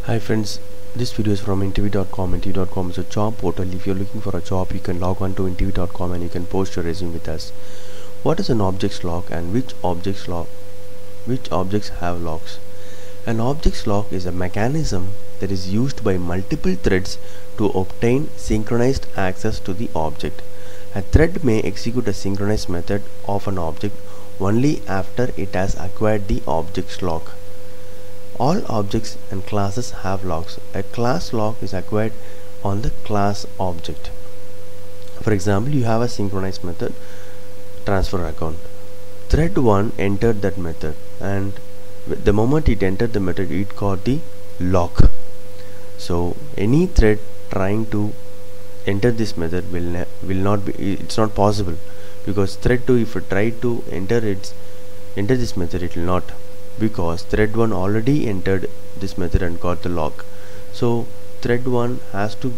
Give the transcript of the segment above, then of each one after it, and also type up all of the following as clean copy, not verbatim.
Hi friends, this video is from interview.com. Interview.com is a job portal. If you're looking for a job, you can log on to interview.com and you can post your resume with us. What is an objects lock and which objects have locks? An objects lock is a mechanism that is used by multiple threads to obtain synchronized access to the object. A thread may execute a synchronized method of an object only after it has acquired the object's lock. All objects and classes have locks. A class lock is acquired on the class object. For example, you have a synchronized method, transfer account. Thread 1 entered that method, and the moment it entered the method, it got the lock. So any thread trying to enter this method will not be, it's not possible, because thread 2, if it tried to enter this method, it will not, because thread 1 already entered this method and got the lock. So thread 1 has to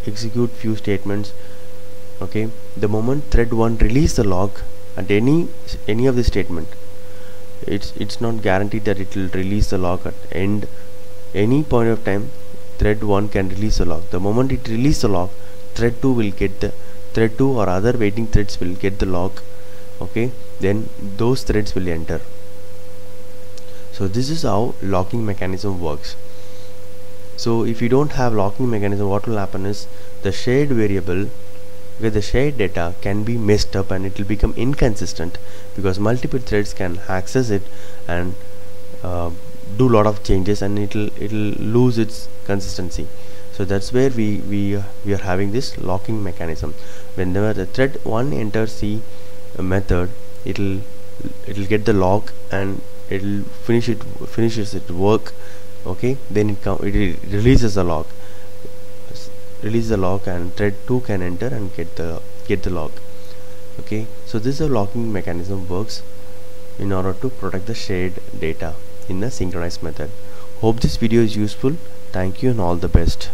execute few statements. Okay, the moment thread 1 release the lock at any of the statement, it's not guaranteed that it will release the lock at any point of time. Thread 1 can release the lock. The moment it release the lock, thread 2 will get the thread 2 or other waiting threads will get the lock. Okay, then those threads will enter. So this is how locking mechanism works. So if you don't have locking mechanism, what will happen is the shared variable with the shared data can be messed up and it will become inconsistent, because multiple threads can access it and do lot of changes, and it'll lose its consistency. So that's where we are having this locking mechanism. Whenever the thread 1 enters the method, it'll get the lock and it'll finishes its work. Okay, then it releases the lock, and thread 2 can enter and get the lock. Okay, so this is how locking mechanism works in order to protect the shared data in a synchronized method. Hope this video is useful. Thank you and all the best.